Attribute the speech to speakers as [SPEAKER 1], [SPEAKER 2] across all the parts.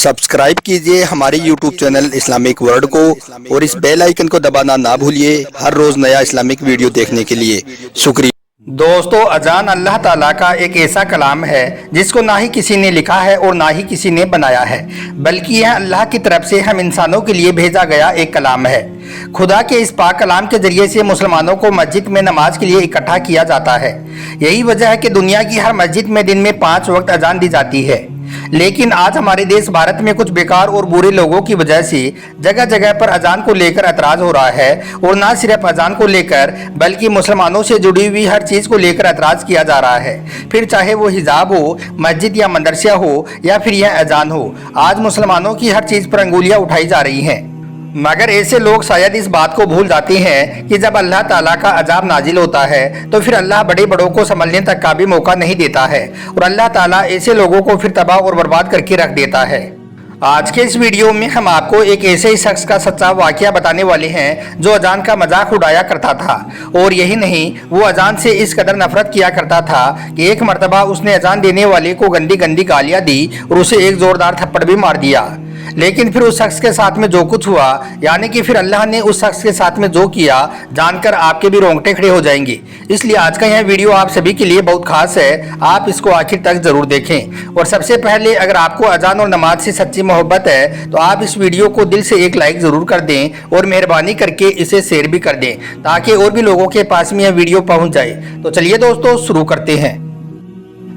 [SPEAKER 1] Subscribe कीजिए हमारे YouTube channel Islamic world को और इस बेल आइकन को दबाना ना भूलिए हर रोज नया इस्लामिक वीडियो देखने के लिए। शुक्रिया।
[SPEAKER 2] दोस्तों, अजान अल्लाह ताला का एक ऐसा कलाम है जिसको ना ही किसी ने लिखा है और ना ही किसी ने बनाया है, बल्कि यह अल्लाह की तरफ से हम इंसानों के लिए भेजा गया एक कलाम है। खुदा के इस पाक कलाम के जरिए से मुसलमानों को मस्जिद में नमाज के लिए इकट्ठा किया जाता है। यही वजह है कि दुनिया की हर मस्जिद में दिन में 5 वक्त अजान दी जाती है। लेकिन आज हमारे देश भारत में कुछ बेकार और बुरे लोगों की वजह से जगह जगह पर अजान को लेकर ऐतराज हो रहा है, और ना सिर्फ अजान को लेकर बल्कि मुसलमानों से जुड़ी हुई हर चीज़ को लेकर ऐतराज किया जा रहा है। फिर चाहे वो हिजाब हो, मस्जिद या मदरसा हो या फिर यह अजान हो, आज मुसलमानों की हर चीज़ पर अंगुलियां उठाई जा रही हैं। मगर ऐसे लोग शायद इस बात को भूल जाते हैं कि जब अल्लाह ताला का अजाब नाजिल होता है तो फिर अल्लाह बड़े बड़ों को संभलने तक का भी मौका नहीं देता है, और अल्लाह ताला ऐसे लोगों को फिर तबाह और बर्बाद करके रख देता है। आज के इस वीडियो में हम आपको एक ऐसे ही शख्स का सच्चा वाकया बताने वाले हैं जो अजान का मजाक उड़ाया करता था, और यही नहीं, वो अजान से इस कदर नफरत किया करता था कि एक मरतबा उसने अजान देने वाले को गंदी गंदी गालियां दी और उसे एक जोरदार थप्पड़ भी मार दिया। लेकिन फिर उस शख्स के साथ में जो कुछ हुआ, यानी कि फिर अल्लाह ने उस शख्स के साथ में जो किया, जानकर आपके भी रोंगटे खड़े हो जाएंगे। इसलिए आज का यह वीडियो आप सभी के लिए बहुत खास है, आप इसको आखिर तक जरूर देखें। और सबसे पहले, अगर आपको अजान और नमाज से सच्ची मोहब्बत है तो आप इस वीडियो को दिल से एक लाइक जरूर कर दें और मेहरबानी करके इसे शेयर भी कर दें ताकि और भी लोगों के पास में यह वीडियो पहुंच जाए। तो चलिए दोस्तों, शुरू करते हैं।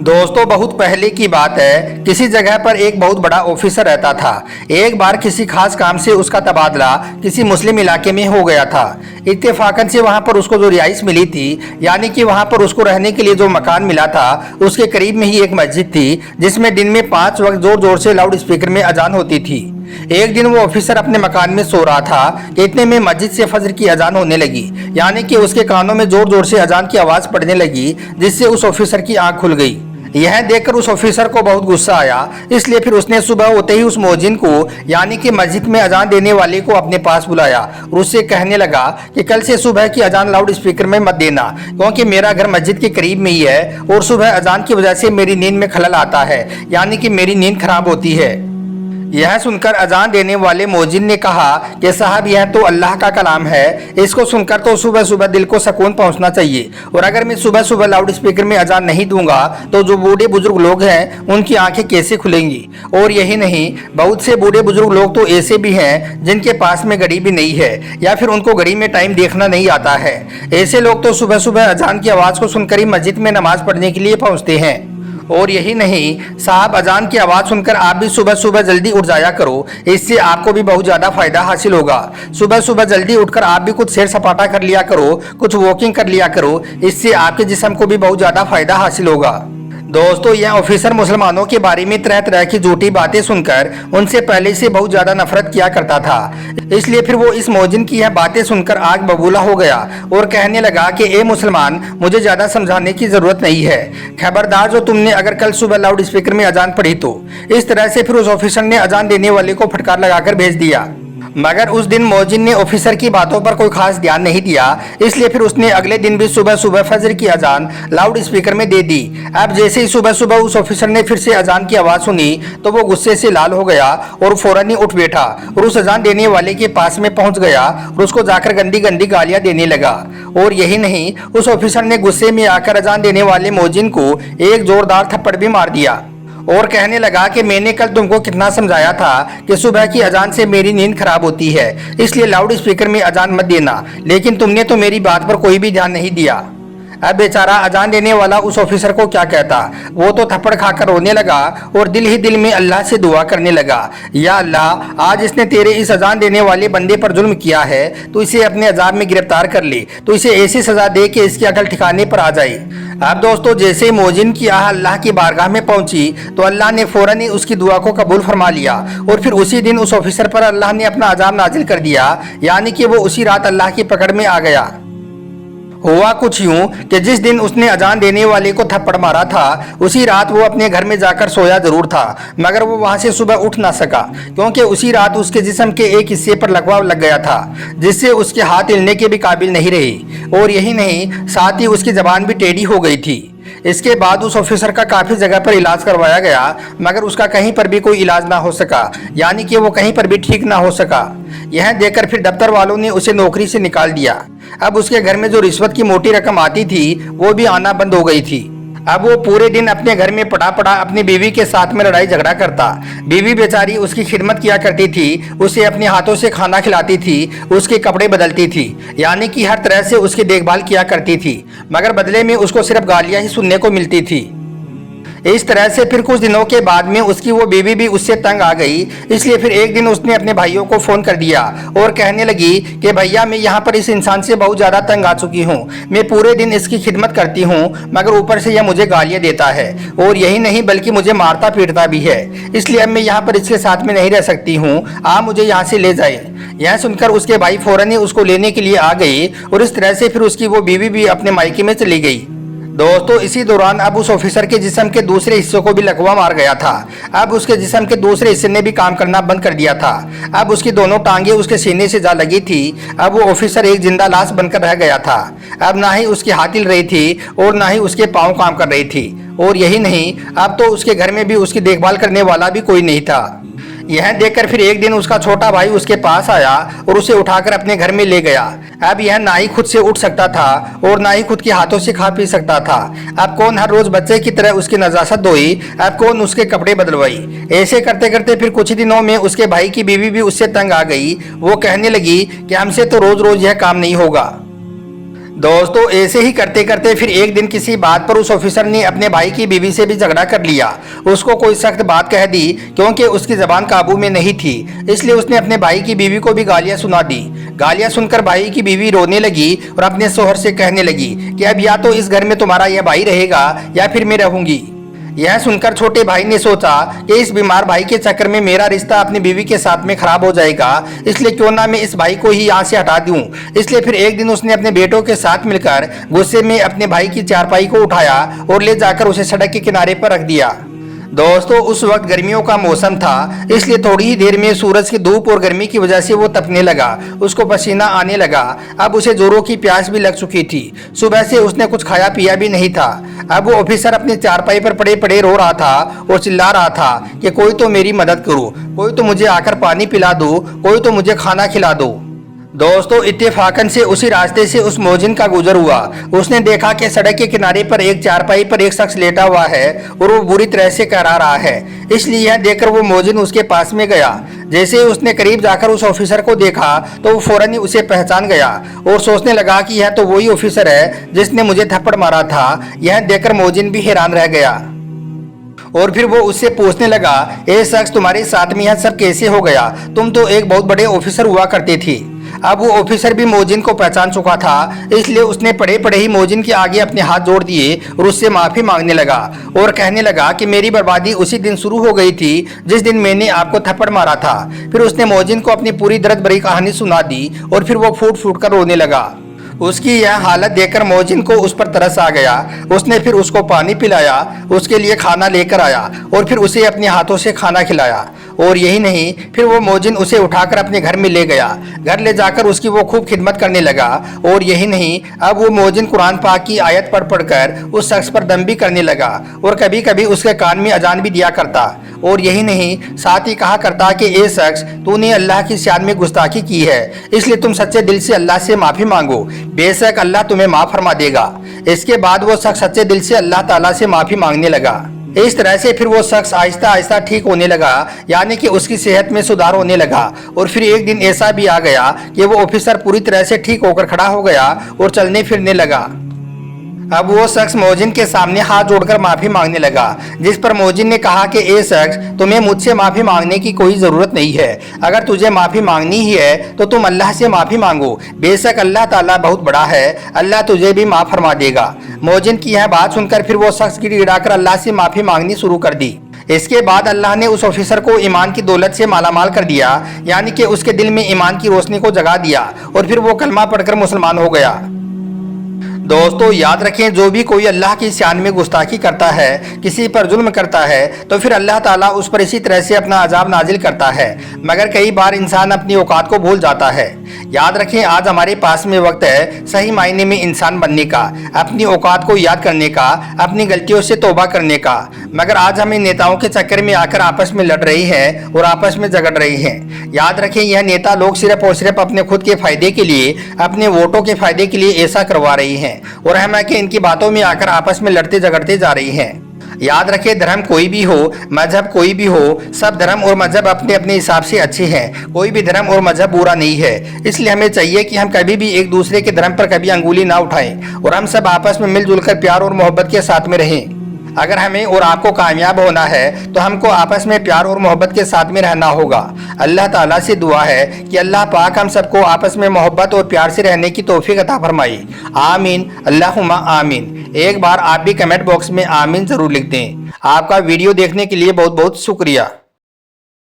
[SPEAKER 2] दोस्तों, बहुत पहले की बात है, किसी जगह पर एक बहुत बड़ा ऑफिसर रहता था। एक बार किसी खास काम से उसका तबादला किसी मुस्लिम इलाके में हो गया था। इत्तेफाकन से वहां पर उसको जो रिहाइश मिली थी, यानी कि वहां पर उसको रहने के लिए जो मकान मिला था, उसके करीब में ही एक मस्जिद थी जिसमें दिन में 5 वक्त जोर जोर से लाउड स्पीकर में अजान होती थी। एक दिन वो ऑफिसर अपने मकान में सो रहा था कि इतने में मस्जिद से फजर की अजान होने लगी, यानी कि उसके कानों में जोर जोर से अजान की आवाज पड़ने लगी, जिससे उस ऑफिसर की आंख खुल गई। यह देखकर उस ऑफिसर को बहुत गुस्सा आया, इसलिए फिर उसने सुबह होते ही उस मौजिन को, यानी कि मस्जिद में अजान देने वाले को अपने पास बुलाया और उससे कहने लगा कि कल से सुबह की अजान लाउड स्पीकर में मत देना, क्योंकि मेरा घर मस्जिद के करीब में ही है और सुबह अजान की वजह से मेरी नींद में खलल आता है, यानी कि मेरी नींद खराब होती है। यह सुनकर अजान देने वाले मौजिन ने कहा कि साहब, यह तो अल्लाह का कलाम है, इसको सुनकर तो सुबह सुबह दिल को सुकून पहुंचना चाहिए, और अगर मैं सुबह सुबह लाउड स्पीकर में अजान नहीं दूंगा तो जो बूढ़े बुजुर्ग लोग हैं उनकी आंखें कैसे खुलेंगी। और यही नहीं, बहुत से बूढ़े बुजुर्ग लोग तो ऐसे भी हैं जिनके पास में घड़ी भी नहीं है, या फिर उनको घड़ी में टाइम देखना नहीं आता है। ऐसे लोग तो सुबह सुबह अजान की आवाज़ को सुनकर ही मस्जिद में नमाज पढ़ने के लिए पहुँचते हैं। और यही नहीं साहब, अजान की आवाज़ सुनकर आप भी सुबह सुबह जल्दी उठ जाया करो, इससे आपको भी बहुत ज़्यादा फायदा हासिल होगा। सुबह सुबह जल्दी उठकर आप भी कुछ सैर सपाटा कर लिया करो, कुछ वॉकिंग कर लिया करो, इससे आपके जिस्म को भी बहुत ज़्यादा फायदा हासिल होगा। दोस्तों, यह ऑफिसर मुसलमानों के बारे में तरह तरह की झूठी बातें सुनकर उनसे पहले से बहुत ज्यादा नफरत किया करता था, इसलिए फिर वो इस मौजिन की यह बातें सुनकर आग बबूला हो गया और कहने लगा कि ए मुसलमान, मुझे ज्यादा समझाने की जरूरत नहीं है, खबरदार जो तुमने अगर कल सुबह लाउड स्पीकर में अजान पढ़ी तो। इस तरह से फिर उस ऑफिसर ने अजान देने वाले को फटकार लगाकर भेज दिया। मगर उस दिन मौजिन ने ऑफिसर की बातों पर कोई खास ध्यान नहीं दिया, इसलिए फिर उसने अगले दिन भी सुबह सुबह फजर की अजान लाउड स्पीकर में दे दी। अब जैसे ही सुबह सुबह उस ऑफिसर ने फिर से अजान की आवाज़ सुनी तो वो गुस्से से लाल हो गया और फौरन ही उठ बैठा और उस अजान देने वाले के पास में पहुंच गया और उसको जाकर गंदी गंदी गालियां देने लगा। और यही नहीं, उस ऑफिसर ने गुस्से में आकर अजान देने वाले मौजिन को एक जोरदार थप्पड़ भी मार दिया और कहने लगा कि मैंने कल तुमको कितना समझाया था कि सुबह की अजान से मेरी नींद खराब होती है, इसलिए लाउड स्पीकर में अजान मत देना, लेकिन तुमने तो मेरी बात पर कोई भी ध्यान नहीं दिया। अब बेचारा अजान देने वाला उस ऑफिसर को क्या कहता, वो तो थप्पड़ खाकर रोने लगा और दिल ही दिल में अल्लाह से दुआ करने लगा, या अल्लाह, आज इसने तेरे इस अजान देने वाले बंदे पर जुल्म किया है, तो इसे अपने अजाब में गिरफ्तार कर ले, तो इसे ऐसी सजा दे कि इसकी अकल ठिकाने पर आ जाए। अब दोस्तों, जैसे मौजिन की आह अल्लाह की बारगाह में पहुंची तो अल्लाह ने फौरन ही उसकी दुआ को कबूल फरमा लिया, और फिर उसी दिन उस ऑफिसर पर अल्लाह ने अपना अजाब नाजिल कर दिया, यानी कि वो उसी रात अल्लाह की पकड़ में आ गया। हुआ कुछ यूं कि जिस दिन उसने अजान देने वाले को थप्पड़ मारा था, उसी रात वो अपने घर में जाकर सोया जरूर था, मगर वो वहां से सुबह उठ ना सका, क्योंकि उसी रात उसके जिस्म के एक हिस्से पर लकवा लग गया था, जिससे उसके हाथ हिलने के भी काबिल नहीं रहे। और यही नहीं, साथ ही उसकी जबान भी टेढ़ी हो गई थी। इसके बाद उस ऑफिसर का काफ़ी जगह पर इलाज करवाया गया, मगर उसका कहीं पर भी कोई इलाज ना हो सका, यानी कि वो कहीं पर भी ठीक ना हो सका। यह देखकर फिर दफ्तर वालों ने उसे नौकरी से निकाल दिया। अब उसके घर में जो रिश्वत की मोटी रकम आती थी वो भी आना बंद हो गई थी। अब वो पूरे दिन अपने घर में पड़ा पड़ा अपनी बीवी के साथ में लड़ाई झगड़ा करता। बीवी बेचारी उसकी खिदमत किया करती थी, उसे अपने हाथों से खाना खिलाती थी, उसके कपड़े बदलती थी, यानी कि हर तरह से उसकी देखभाल किया करती थी, मगर बदले में उसको सिर्फ गालियां ही सुनने को मिलती थी। इस तरह से फिर कुछ दिनों के बाद में उसकी वो बीवी भी उससे तंग आ गई। इसलिए फिर एक दिन उसने अपने भाइयों को फ़ोन कर दिया और कहने लगी कि भैया, मैं यहाँ पर इस इंसान से बहुत ज़्यादा तंग आ चुकी हूँ। मैं पूरे दिन इसकी खिदमत करती हूँ, मगर ऊपर से यह मुझे गालियाँ देता है, और यही नहीं बल्कि मुझे मारता पीटता भी है। इसलिए अब मैं यहाँ पर इसके साथ में नहीं रह सकती हूँ, आप मुझे यहाँ से ले जाए। यह सुनकर उसके भाई फौरन ही उसको लेने के लिए आ गए, और इस तरह से फिर उसकी वो बीवी भी अपने मायके में चली गई। दोस्तों, इसी दौरान अब उस ऑफिसर के जिस्म के दूसरे हिस्से को भी लकवा मार गया था। अब उसके जिस्म के दूसरे हिस्से ने भी काम करना बंद कर दिया था। अब उसकी दोनों टांगे उसके सीने से जा लगी थी। अब वो ऑफिसर एक जिंदा लाश बनकर रह गया था। अब ना ही उसकी हाथ हिल रही थी और ना ही उसके पाँव काम कर रही थी, और यही नहीं, अब तो उसके घर में भी उसकी देखभाल करने वाला भी कोई नहीं था। यह देखकर फिर एक दिन उसका छोटा भाई उसके पास आया और उसे उठाकर अपने घर में ले गया। अब यह ना ही खुद से उठ सकता था और ना ही खुद के हाथों से खा पी सकता था। अब कौन हर रोज बच्चे की तरह उसकी नजाकत धोई, अब कौन उसके कपड़े बदलवाई। ऐसे करते करते फिर कुछ दिनों में उसके भाई की बीवी भी उससे तंग आ गई। वो कहने लगी कि हमसे तो रोज रोज यह काम नहीं होगा। दोस्तों, ऐसे ही करते करते फिर एक दिन किसी बात पर उस ऑफिसर ने अपने भाई की बीवी से भी झगड़ा कर लिया। उसको कोई सख्त बात कह दी, क्योंकि उसकी जबान काबू में नहीं थी, इसलिए उसने अपने भाई की बीवी को भी गालियां सुना दी। गालियां सुनकर भाई की बीवी रोने लगी और अपने शोहर से कहने लगी कि अब या तो इस घर में तुम्हारा यह भाई रहेगा या फिर मैं रहूंगी। यह सुनकर छोटे भाई ने सोचा कि इस बीमार भाई के चक्कर में मेरा रिश्ता अपनी बीवी के साथ में खराब हो जाएगा, इसलिए क्यों ना मैं इस भाई को ही यहाँ से हटा दूं। इसलिए फिर एक दिन उसने अपने बेटों के साथ मिलकर गुस्से में अपने भाई की चारपाई को उठाया और ले जाकर उसे सड़क के किनारे पर रख दिया। दोस्तों, उस वक्त गर्मियों का मौसम था, इसलिए थोड़ी ही देर में सूरज की धूप और गर्मी की वजह से वो तपने लगा, उसको पसीना आने लगा। अब उसे जोरों की प्यास भी लग चुकी थी। सुबह से उसने कुछ खाया पिया भी नहीं था। अब वो ऑफिसर अपने चारपाई पर पड़े पड़े रो रहा था और चिल्ला रहा था कि कोई तो मेरी मदद करो, कोई तो मुझे आकर पानी पिला दो, कोई तो मुझे खाना खिला दो। दोस्तों, इत्तेफाकन से उसी रास्ते से उस मोजिन का गुजर हुआ। उसने देखा कि सड़क के किनारे पर एक चारपाई पर एक शख्स लेटा हुआ है और वो बुरी तरह से करा रहा है। इसलिए यह देखकर वो मोजिन उसके पास में गया। जैसे ही उसने करीब जाकर उस ऑफिसर को देखा तो वो फौरन ही उसे पहचान गया और सोचने लगा कि यह तो वही ऑफिसर है जिसने मुझे थप्पड़ मारा था। यह देखकर मोजिन भी हैरान रह गया और फिर वो उससे पूछने लगा, ए शख्स, तुम्हारे साथ में यह सब कैसे हो गया? तुम तो एक बहुत बड़े ऑफिसर हुआ करते थे। अब वो ऑफिसर भी मोजिन को पहचान चुका था, इसलिए उसने पड़े पड़े ही मोजिन के आगे अपने हाथ जोड़ दिए और उससे माफी मांगने लगा और कहने लगा कि मेरी बर्बादी उसी दिन शुरू हो गई थी जिस दिन मैंने आपको थप्पड़ मारा था। फिर उसने मोजिन को अपनी पूरी दर्द भरी कहानी सुना दी और फिर वो फूट फूट कर रोने लगा। उसकी यह हालत देखकर मोजिन को उस पर तरस आ गया। उसने फिर उसको पानी पिलाया, उसके लिए खाना लेकर आया और फिर उसे अपने हाथों से खाना खिलाया। और यही नहीं, फिर वो मोजिन उसे उठाकर अपने घर में ले गया। घर ले जाकर उसकी वो खूब खिदमत करने लगा। और यही नहीं, अब वो मोजिन कुरान पाक की आयत पढ़ पढ़कर उस शख्स पर दम भी करने लगा और कभी कभी उसके कान में अजान भी दिया करता। और यही नहीं, साथ ही कहा करता कि ए शख्स, तूने अल्लाह की शान में गुस्ताखी की है, इसलिए तुम सच्चे दिल से अल्लाह से माफ़ी मांगो, बेशक अल्लाह तुम्हें माफ़ फरमा देगा। इसके बाद वो शख्स सच्चे दिल से अल्लाह ताला से माफ़ी मांगने लगा। इस तरह से फिर वो शख्स आहिस्ता आहिस्ता ठीक होने लगा, यानी कि उसकी सेहत में सुधार होने लगा। और फिर एक दिन ऐसा भी आ गया कि वो ऑफिसर पूरी तरह से ठीक होकर खड़ा हो गया और चलने फिरने लगा। अब वो शख्स मोजिन के सामने हाथ जोड़कर माफी मांगने लगा, जिस पर मोजिन ने कहा कि ए शख्स, तुम्हें मुझसे माफी मांगने की कोई जरूरत नहीं है। अगर तुझे माफी मांगनी ही है तो तुम अल्लाह से माफी मांगो, बेशक अल्लाह ताला बहुत बड़ा है, अल्लाह तुझे भी माफ फरमा देगा। मोजिन की यह बात सुनकर फिर वो शख्स गिड़गिड़ाकर अल्लाह से माफी मांगनी शुरू कर दी। इसके बाद अल्लाह ने उस ऑफिसर को ईमान की दौलत से मालामाल कर दिया, यानी कि उसके दिल में ईमान की रोशनी को जगा दिया और फिर वो कलमा पढ़कर मुसलमान हो गया। दोस्तों, याद रखें, जो भी कोई अल्लाह की शान में गुस्ताखी करता है, किसी पर जुल्म करता है, तो फिर अल्लाह ताला उस पर इसी तरह से अपना अजाब नाजिल करता है। मगर कई बार इंसान अपनी औकात को भूल जाता है। याद रखें, आज हमारे पास में वक्त है सही मायने में इंसान बनने का, अपनी औकात को याद करने का, अपनी गलतियों से तौबा करने का। मगर आज हम इन नेताओं के चक्कर में आकर आपस में लड़ रही हैं और आपस में झगड़ रही हैं। याद रखें, यह नेता लोग सिर्फ और सिर्फ अपने खुद के फायदे के लिए, अपने वोटों के फायदे के लिए ऐसा करवा रही हैं और हम आके इनकी बातों में आकर आपस में लड़ते झगड़ते जा रही हैं। याद रखें, धर्म कोई भी हो, मजहब कोई भी हो, सब धर्म और मजहब अपने अपने हिसाब से अच्छे हैं। कोई भी धर्म और मजहब बुरा नहीं है। इसलिए हमें चाहिए कि हम कभी भी एक दूसरे के धर्म पर कभी अंगुली ना उठाएं और हम सब आपस में मिलजुल कर प्यार और मोहब्बत के साथ में रहें। अगर हमें और आपको कामयाब होना है तो हमको आपस में प्यार और मोहब्बत के साथ में रहना होगा। अल्लाह ताला से दुआ है कि अल्लाह पाक हम सबको आपस में मोहब्बत और प्यार से रहने की तौफीक अता फरमाए। आमीन, अल्लाहुम्मा आमीन। एक बार आप भी कमेंट बॉक्स में आमीन जरूर लिख दें। आपका वीडियो देखने के लिए बहुत बहुत शुक्रिया।